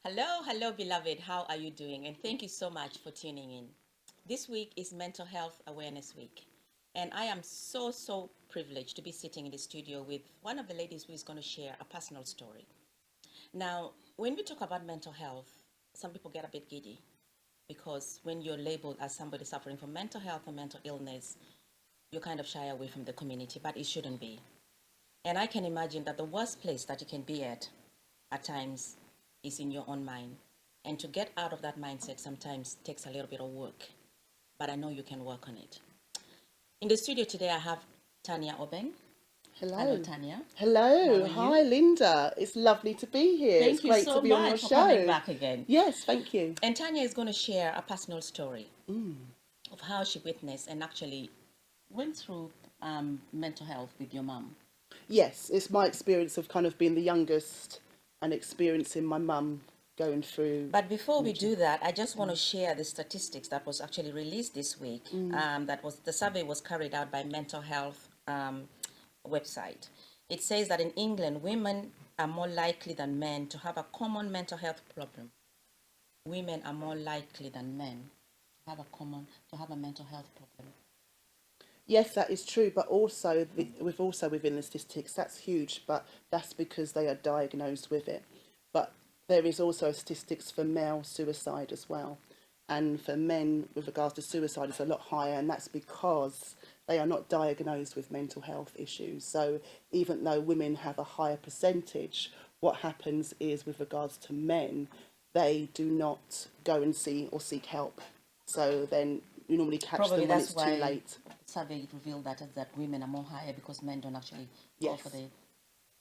Hello, beloved. How are you doing? And thank you so much for tuning in. This week is Mental Health Awareness Week. And I am so privileged to be sitting in the studio with one of the ladies who is going to share a personal story. Now, when we talk about mental health, some people get a bit giddy because when you're labeled as somebody suffering from mental health or mental illness, you kind of shy away from the community, but it shouldn't be. And I can imagine that the worst place that you can be at times, is in your own mind. And to get out of that mindset sometimes takes a little bit of work, but I know you can work on it. In the studio today, I have Tanya Obeng. Hello, Hello. Tanya. How Hello. are Hi, you? Linda. It's lovely to be here. It's Thank you great to so be on your much for coming show. back again. Yes, thank you. And Tanya is going to share a personal story of how she witnessed and actually went through mental health with your mom. Yes, it's my experience of kind of being the youngest and experiencing my mum going through. But before we do that, I just want to share the statistics that was actually released this week. That was the survey was carried out by Mental Health website. It says that in England, women are more likely than men to have a common mental health problem. Women are more likely than men to have a mental health problem. Yes, that is true, but also within the statistics, that's huge, but that's because they are diagnosed with it. But there is also statistics for male suicide as well. And for men, with regards to suicide, it's a lot higher, and that's because they are not diagnosed with mental health issues. So even though women have a higher percentage, what happens is with regards to men, they do not go and see or seek help. So then you normally catch Probably them when that's it's too why late. the survey revealed that women are more higher because men don't actually go for Yes. the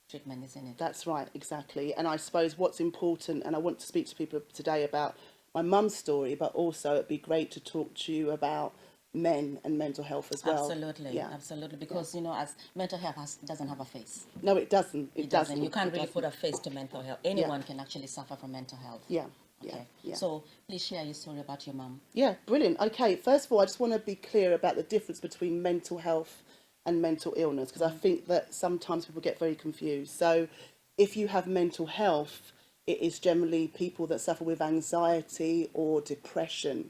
treatment, isn't it? That's right, exactly. And I suppose what's important, and I want to speak to people today about my mum's story, but also it'd be great to talk to you about men and mental health as well. Absolutely, Yeah, absolutely. yeah. Because as mental health doesn't have a face. No, it doesn't. It It doesn't. You doesn't. can't It really put doesn't. a face to mental health. Yeah, Anyone can actually suffer from mental health. yeah, yeah, Okay. yeah. So please share your story about your mom. Yeah, brilliant. Okay, first of all, I just want to be clear about the difference between mental health and mental illness because I think that sometimes people get very confused. So, if you have mental health, it is generally people that suffer with anxiety or depression.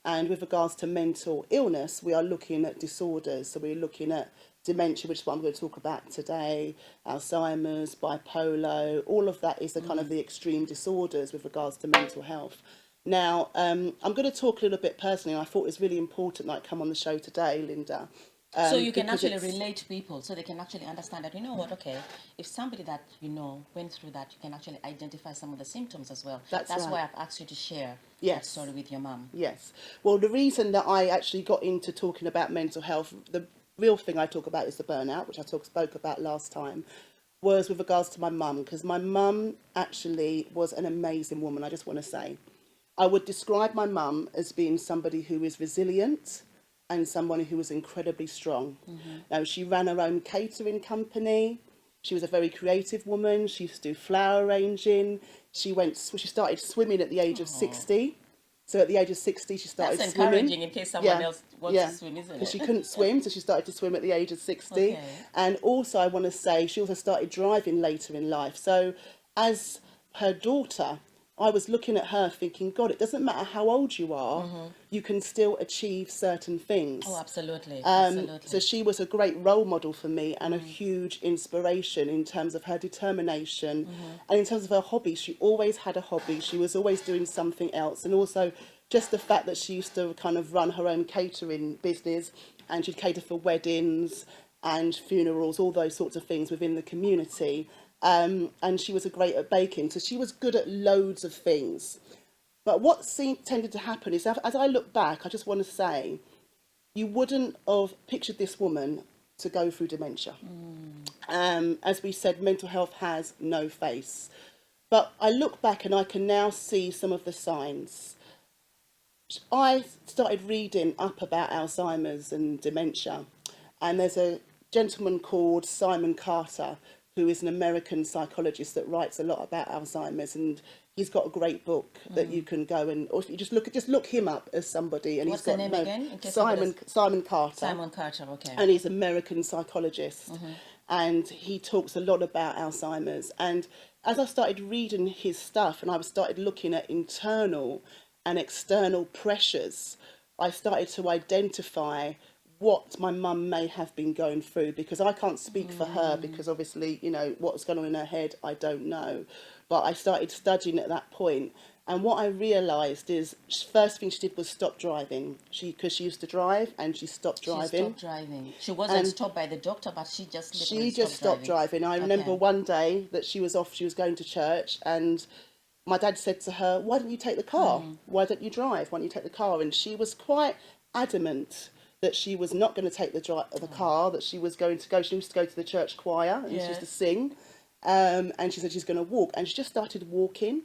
And with regards to mental illness, we are looking at disorders. So, we're looking at dementia, which is what I'm going to talk about today, Alzheimer's, bipolar, all of that is the kind of the extreme disorders with regards to mental health. Now, I'm going to talk a little bit personally. I thought it was really important that I come on the show today, Linda, So you can because actually it's relate to people so they can actually understand that, you know what, okay, if somebody that went through that, you can actually identify some of the symptoms as well. that's That's right. why I've asked you to share that Yes, story with your mom. yes. Well, the reason that I actually got into talking about mental health, the real thing I talk about is the burnout, which I spoke about last time, was with regards to my mum, because my mum actually was an amazing woman. I just want to say, I would describe my mum as being somebody who is resilient and someone who was incredibly strong. Now, she ran her own catering company. She was a very creative woman. She used to do flower arranging. She started swimming at the age of Oh, 60. So at the age of 60, she that's started swimming. encouraging in case someone Yeah, else wants to yeah. swim, isn't Because she it? couldn't swim, so she started to swim at the age of 60. Okay. And also, I want to say, she also started driving later in life. So as her daughter, I was looking at her thinking, God, it doesn't matter how old you are, you can still achieve certain Oh, things. absolutely, So absolutely. she was a great role model for me and a huge inspiration in terms of her determination and in terms of her hobby. She always had a hobby. She was always doing something else. And also just the fact that she used to kind of run her own catering business and she'd cater for weddings and funerals, all those sorts of things within the community. And she was a great at baking. So she was good at loads of things. But what tended to happen is, as I look back, I just want to say, you wouldn't have pictured this woman to go through dementia. As we said, mental health has no face. But I look back and I can now see some of the signs. I started reading up about Alzheimer's and dementia, and there's a gentleman called Simon Carter who is an American psychologist that writes a lot about Alzheimer's, and he's got a great book that you can go and, or if you just look him up as somebody, and he's What's the got name no again? In case somebody does. Simon Carter, Simon Carter. Okay. and he's an American psychologist, and he talks a lot about Alzheimer's. And as I started reading his stuff and I started looking at internal and external pressures, I started to identify what my mum may have been going through, because I can't speak for her, because obviously, you know, what's going on in her head, I don't know. But I started studying at that point, and what I realised is, first thing she did was stop driving. Because she used to drive, and she stopped She driving. stopped driving. She wasn't stopped by the doctor, but she just literally She just stopped driving. I remember one day that she was off, she was going to church, and my dad said to her, "Why don't you take the car? Why don't you drive? Why don't you take the car?" And she was quite adamant that she was not going to take the car, that she was going to go. She used to go to the church choir and she used to sing, and she said she's going to walk, and she just started walking.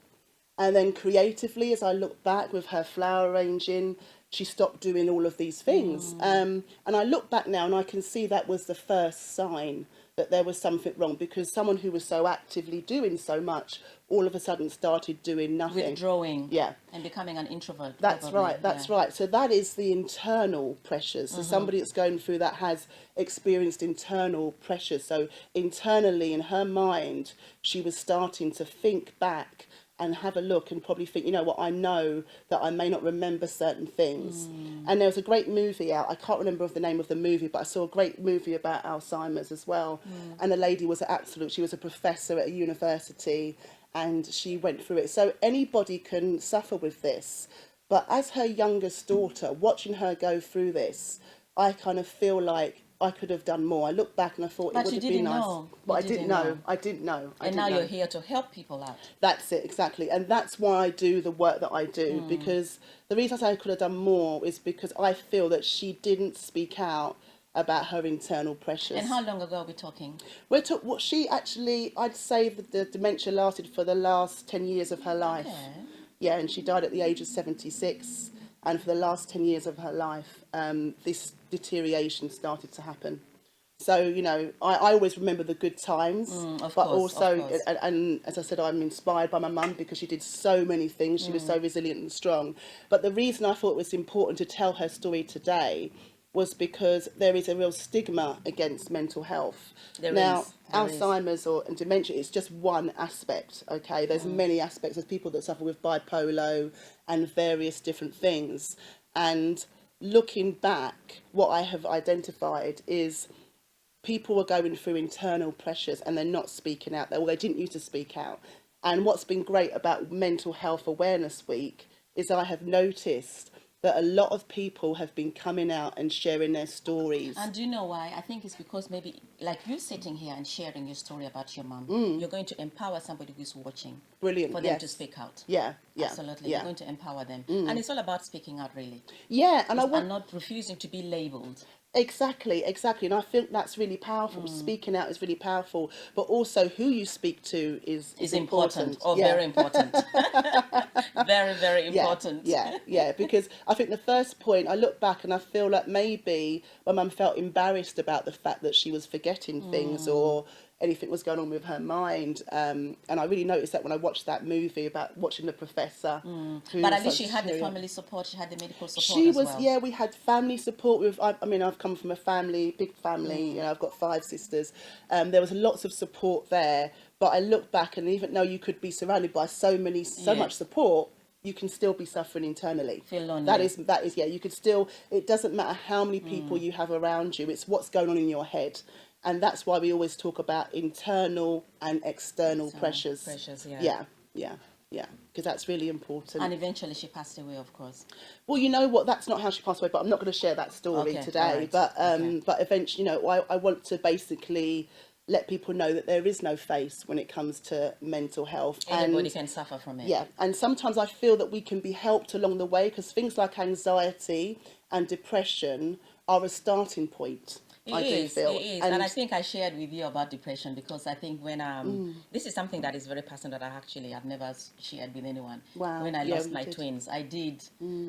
And then creatively, as I look back with her flower arranging, she stopped doing all of these things. And I look back now and I can see that was the first sign that there was something wrong, because someone who was so actively doing so much all of a sudden started doing nothing. withdrawing, Yeah. and becoming an introvert. That's probably. right, that's right. So that is the internal pressures. So somebody that's going through that has experienced internal pressures. So internally in her mind, she was starting to think back and have a look and probably think, you know what, I know that I may not remember certain things. And there was a great movie out, I can't remember the name of the movie, but I saw a great movie about Alzheimer's as well. And the lady was she was a professor at a university, and she went through it. So anybody can suffer with this. But as her youngest daughter, watching her go through this, I kind of feel like I could have done more. I look back and I thought it would have been nice. But I didn't know. I didn't know. And now you're here to help people out. That's it, exactly. And that's why I do the work that I do, because the reason I say I could have done more is because I feel that she didn't speak out about her internal pressures. And how long ago are we talking? What she actually, I'd say that the dementia lasted for the last 10 years of her life. Okay. Yeah, and she died at the age of 76. And for the last 10 years of her life, this deterioration started to happen. So, you know, I always remember the good times, but also, and as I said, I'm inspired by my mum because she did so many things. She was so resilient and strong. But the reason I thought it was important to tell her story today was because there is a real stigma against mental health. There Alzheimer's and dementia is just one aspect, okay? There's many aspects. There's people that suffer with bipolar and various different things. And looking back, what I have identified is people were going through internal pressures and they're not speaking out. They didn't used to speak out. And what's been great about Mental Health Awareness Week is I have noticed that a lot of people have been coming out and sharing their stories. And do you know why? I think it's because maybe, like you sitting here and sharing your story about your mum, you're going to empower somebody who's watching. Brilliant. For them to speak out. Yeah. Absolutely. Yeah. You're going to empower them. And it's all about speaking out, really. Yeah. And not refusing to be labelled. Exactly. And I think that's really powerful. Speaking out is really powerful, but also who you speak to is important. Very important. Very, very important. Yeah, because I think the first point, I look back and I feel like maybe my mum felt embarrassed about the fact that she was forgetting things or anything was going on with her mind. And I really noticed that when I watched that movie about watching the professor. But at least she had the family support, she had the medical support as well. Yeah, we had family support. I've come from a family, big family, you know, I've got 5 sisters. There was lots of support there. But I look back and even though you could be surrounded by so much support, you can still be suffering internally. Feel lonely. That is, you could still, it doesn't matter how many people you have around you, it's what's going on in your head. And that's why we always talk about internal and external pressures. Yeah. Because that's really important. And eventually she passed away, of course. Well, you know what? That's not how she passed away, but I'm not going to share that story today. Right. But eventually, you know, I want to basically let people know that there is no face when it comes to mental health. Anybody can suffer from it. Yeah, and sometimes I feel that we can be helped along the way because things like anxiety and depression are a starting point. It is. And I think I shared with you about depression because I think when this is something that is very personal that I've never shared with anyone. Wow. When I lost my twins, I did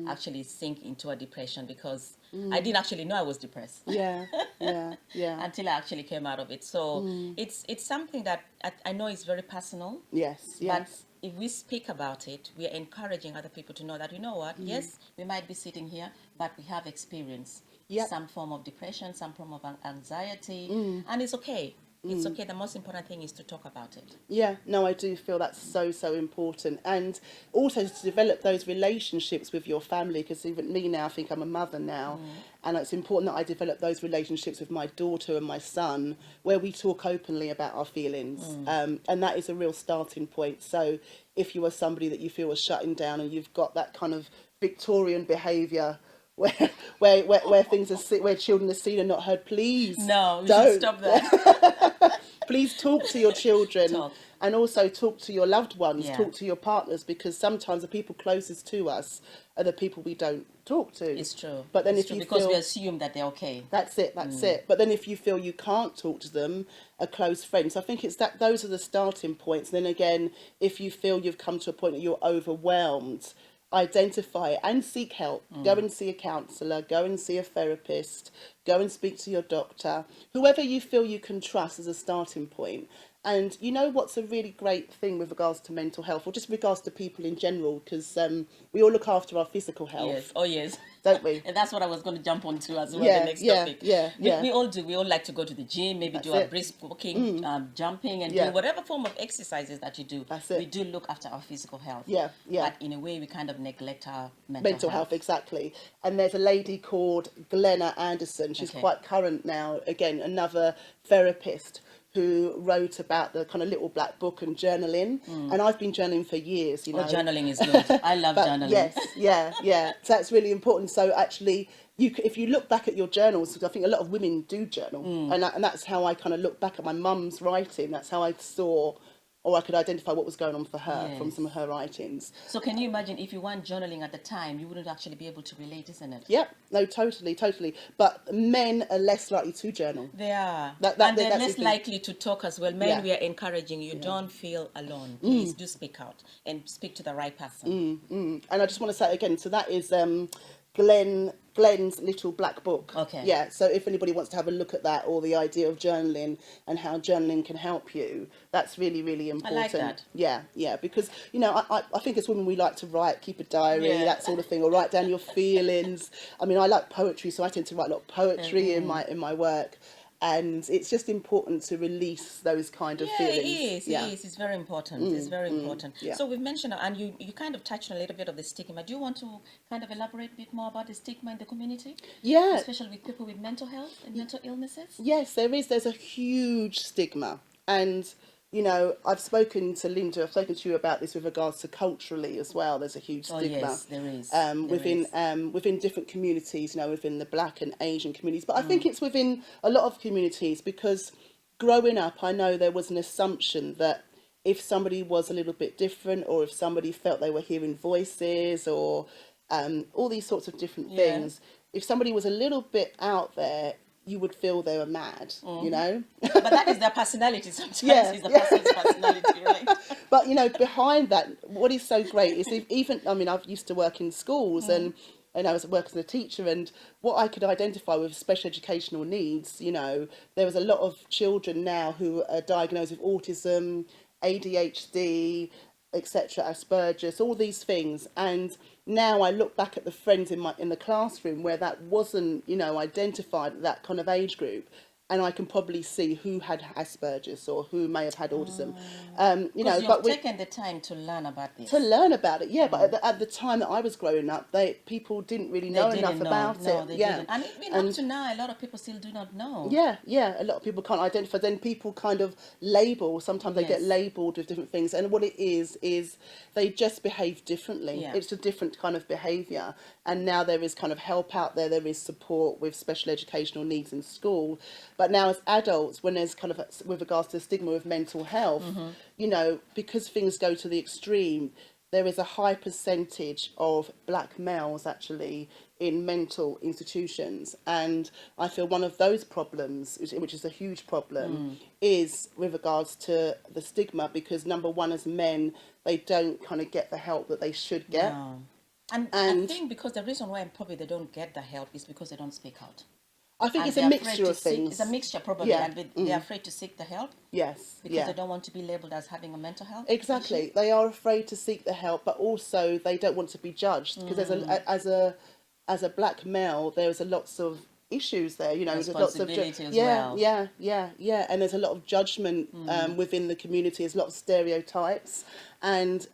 actually sink into a depression because I didn't actually know I was depressed. Yeah. Until I actually came out of it. So it's something that I know is very personal. Yes. But if we speak about it, we are encouraging other people to know that, you know what, yes, we might be sitting here, but we have experience. Some form of depression, some form of anxiety, and it's okay. It's okay. The most important thing is to talk about it. Yeah, no, I do feel that's so, so important. And also to develop those relationships with your family, because even me now, I think I'm a mother now, and it's important that I develop those relationships with my daughter and my son, where we talk openly about our feelings. And that is a real starting point. So if you are somebody that you feel is shutting down and you've got that kind of Victorian behaviour, where things are where children are seen and not heard, please No, we should don't stop that. please talk to your children. Talk. And also talk to your loved ones, Yeah. talk to your partners, because sometimes the people closest to us are the people we don't talk to. It's true. But then It's if true, you because feel we assume that they're okay. that's it. But then if you feel you can't talk to them, a close friend. So I think it's that those are the starting points. And then again, if you feel you've come to a point that you're overwhelmed, identify it and seek help. Go and see a counsellor, go and see a therapist, go and speak to your doctor, whoever you feel you can trust as a starting point. And you know what's a really great thing with regards to mental health, or just regards to people in general, because we all look after our physical health. Yes. Oh, yes. Don't we? And that's what I was going to jump onto as well, Yeah, the next yeah, topic. yeah, yeah. We all do. We all like to go to the gym, maybe do That's a it. brisk walking, jumping, and Yeah. doing whatever form of exercises that you do. That's it. We do look after our physical health. Yeah, yeah. But in a way, we kind of neglect our Mental health, exactly. And there's a lady called Glenna Anderson. She's Okay. quite current now. Again, another therapist who wrote about the kind of little black book and journaling. And I've been journaling for years, you know. Oh, journaling is good. I love But journaling. yes, yeah. So that's really important. So actually, if you look back at your journals, because I think a lot of women do journal, and that's how I kind of look back at my mum's writing. That's how I saw, or I could identify what was going on for her from Yes. some of her writings. So can you imagine if you weren't journaling at the time, you wouldn't actually be able to relate, isn't it? Yeah, no, totally. But men are less likely to journal. They are. That- And they're that's the less thing. likely to talk as well. Men, Yeah. we are encouraging you. Don't feel alone. Please do speak out and speak to the right person. And I just want to say again, so that is Glenn's little black book. Okay. Yeah, so if anybody wants to have a look at that, or the idea of journaling and how journaling can help you, that's really, really important. that. Yeah, because, you know, I think as women we like to write, keep a diary, Yeah. that sort of thing, or write down your feelings. I mean, I like poetry, so I tend to write a lot of poetry in my work. And it's just important to release those kind of feelings. It is. It's very important. It's very important. yeah. So we've mentioned, and you kind of touched on a little bit of the stigma. Do you want to kind of elaborate a bit more about the stigma in the community? Yeah. Especially with people with mental health and mental illnesses? Yes, there is. There's a huge stigma. And, you know, I've spoken to Linda, I've spoken to you about this with regards to culturally as well. There's a huge stigma. Oh, yes, there is. Within different communities, you know, within the Black and Asian communities. But I think it's within a lot of communities, because growing up, I know there was an assumption that if somebody was a little bit different, or if somebody felt they were hearing voices, or all these sorts of different things, if somebody was a little bit out there, you would feel they were mad, you know? But that is their personality sometimes. Yeah, It's the person's personality, right? But, you know, behind that, what is so great is even, I mean, I've used to work in schools and I was working as a teacher, and what I could identify with special educational needs, you know, there was a lot of children now who are diagnosed with autism, ADHD, etc., Asperger's, all these things. And now I look back at the friends in the classroom where that wasn't, you know, identified at that kind of age group, and I can probably see who had Asperger's or who may have had autism. You know, You've taken the time to learn about this. To learn about it, yeah. But at the time that I was growing up, people didn't really know enough about no, it. They Yeah. didn't. And even up to now, a lot of people still do not know. Yeah. A lot of people can't identify. Then people kind of label. Sometimes they get Yes. labelled with different things, and what it is they just behave differently. Yeah. It's a different kind of behaviour. And now there is kind of help out there. There is support with special educational needs in school. But now as adults, when there's kind of, with regards to the stigma of mental health, you know, because things go to the extreme, there is a high percentage of black males actually in mental institutions. And I feel one of those problems, which is a huge problem, is with regards to the stigma, because number one, as men, they don't kind of get the help that they should get. No. And I think because the reason why probably they don't get the help is because they don't speak out. I think And it's a they're mixture afraid to of seek- things. It's a mixture probably, Yeah. and they're afraid to seek the help Yes. because they don't want to be labelled as having a mental health Exactly. issue. They are afraid to seek the help, but also they don't want to be judged, because as a black male, there's a lots of issues there. You know, there's lots of Responsibility as yeah, well. yeah, and there's a lot of judgment within the community. There's a lot of stereotypes, and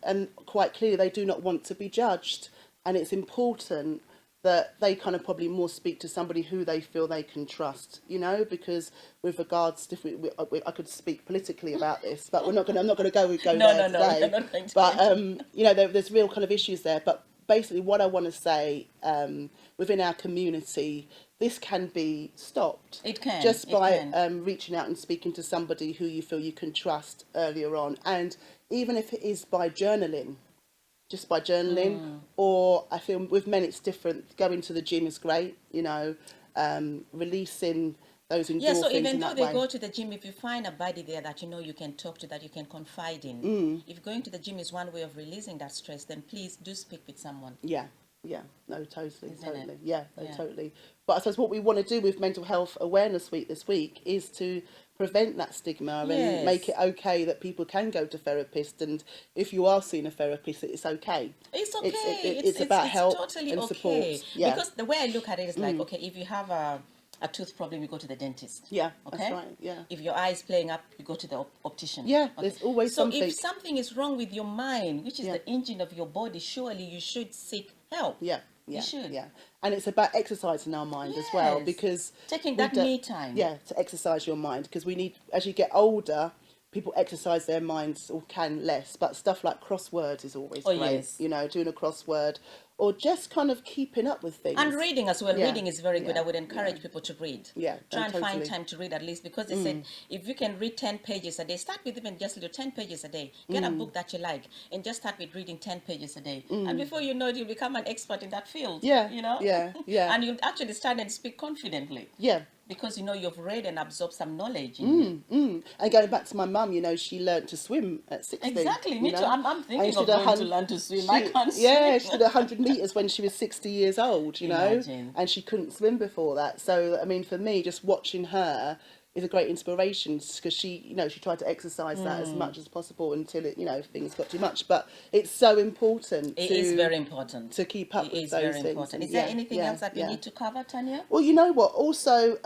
quite clearly they do not want to be judged, and it's important that they kind of probably more speak to somebody who they feel they can trust, you know, because with regards to, I could speak politically about this, but I'm not going to go No, there no, today. we're not going to But, get into you know, there's real kind of issues there. But basically what I want to say, within our community, this can be stopped. It can. Just It by can. reaching out and speaking to somebody who you feel you can trust earlier on. And even if it is by journaling, just by journaling, or I feel with men it's different. Going to the gym is great, you know, releasing those endorphins Yeah, so in even though that they way. go to the gym, if you find a buddy there that you know you can talk to, that you can confide in, if going to the gym is one way of releasing that stress, then please do speak with someone. Yeah, yeah, no, totally, Isn't it? totally, yeah, no, Yeah. totally. But I suppose what we want to do with Mental Health Awareness Week this week is to prevent that stigma and make Yes. it okay that people can go to therapists, and if you are seeing a therapist, it's okay. It's okay. It's about It's help totally and okay. support. Yeah, Because the way I look at it is like, okay, if you have a tooth problem, you go to the dentist. yeah, Okay? that's right. Yeah, If your eye is playing up, you go to the optician. yeah. Okay? There's always So something. if something is wrong with your mind, which is Yeah. the engine of your body, surely you should seek help. Yeah, yeah, You should. yeah. And it's about exercising our mind as well, Yes. because Taking we that don't- me time. Yeah, to exercise your mind, because we need, as you get older, people exercise their minds or can less. But stuff like crosswords is always Oh, great. yes. You know, doing a crossword or just kind of keeping up with things. And reading as well. Yeah, Reading is very good. yeah, I would encourage yeah. people to read. Yeah, Try no, and find totally. time to read at least, because they said if you can read 10 pages a day, start with even just little 10 pages a day. Get a book that you like and just start with reading 10 pages a day. And before you know it, you'll become an expert in that field. Yeah, You know? yeah, yeah. And you'll actually start and speak confidently. Yeah. Because you know you've read and absorbed some knowledge in you. And going back to my mum, you know, she learnt to swim at 16. Exactly, me you too. know? I'm And thinking she of did going to 100 learn to swim. I can't Yeah, swim. she did 100 metres when she was 60 years old, you know, Imagine. and she couldn't swim before that. So, I mean, for me, just watching her is a great inspiration, because she, you know, she tried to exercise that as much as possible until it, you know, things got too much. But it's so important. It is very important. to keep up It with is those very things. important. Is Yeah, there anything yeah, else that we yeah. need to cover, Tanya? Well, you know what? Also,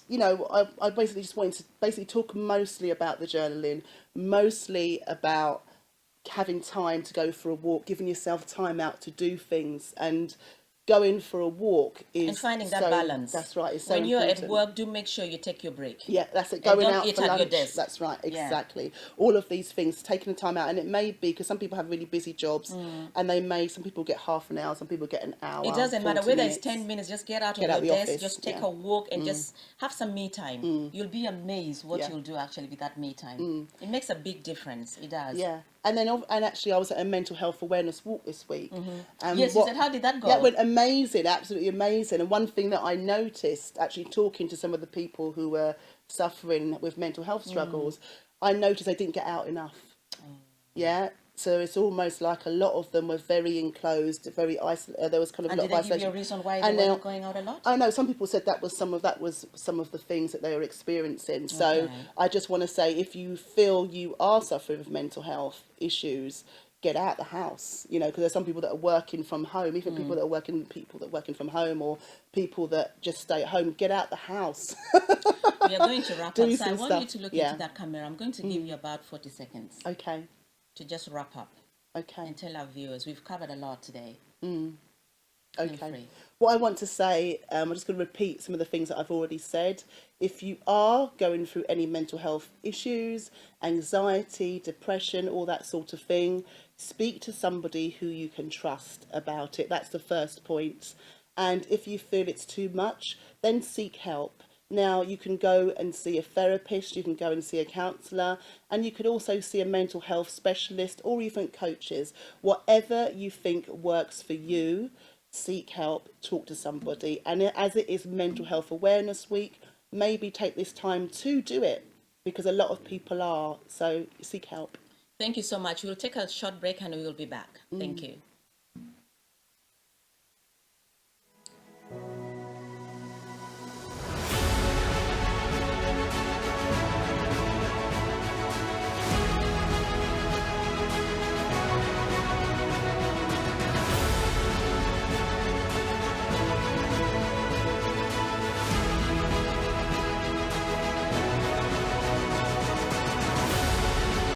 you know, I basically just wanted to basically talk mostly about the journaling, mostly about having time to go for a walk, giving yourself time out to do things, and going for a walk is And finding that so- balance. That's right. It's so when you're important. at work, do make sure you take your break. Yeah, that's it. And Going don't out eat for at your lunch. desk. That's right. Yeah. Exactly. All of these things, taking the time out, and it may be because some people have really busy jobs, and some people get half an hour, some people get an hour. It doesn't matter 40 whether minutes. it's 10 minutes, just get out Get of out your the desk, office, just take yeah. a walk and just have some me time. You'll be amazed what Yeah. you'll do actually with that me time. It makes a big difference. It does. Yeah, and actually, I was at a mental health awareness walk this week. And Yes, you said, how did that go? Yeah, it went amazing, absolutely amazing. And one thing that I noticed, actually talking to some of the people who were suffering with mental health struggles, I noticed they didn't get out enough. Yeah, so it's almost like a lot of them were very enclosed, very isolated. There was kind of And a did lot they of give you isolation. a reason why And they now- weren't going out a lot? I know some people said that was some of the things that they were experiencing. So Okay. I just want to say, if you feel you are suffering with mental health issues, get out the house. You know, because there's some people that are working from home, even people that are working from home, or people that just stay at home. Get out the house. We are going to wrap Do up. So I some want you stuff. to look Yeah. into that camera. I'm going to give you about 40 seconds Okay. to just wrap up Okay. and tell our viewers. We've covered a lot today. Feel Okay. free. What I want to say, I'm just going to repeat some of the things that I've already said. If you are going through any mental health issues, anxiety, depression, all that sort of thing, speak to somebody who you can trust about it. That's the first point. And if you feel it's too much, then seek help. Now, you can go and see a therapist, you can go and see a counsellor, and you could also see a mental health specialist or even coaches. Whatever you think works for you, seek help, talk to somebody. And as it is Mental Health Awareness Week, maybe take this time to do it, because a lot of people are. So seek help. Thank you so much. We'll take a short break and we will be back. Thank you.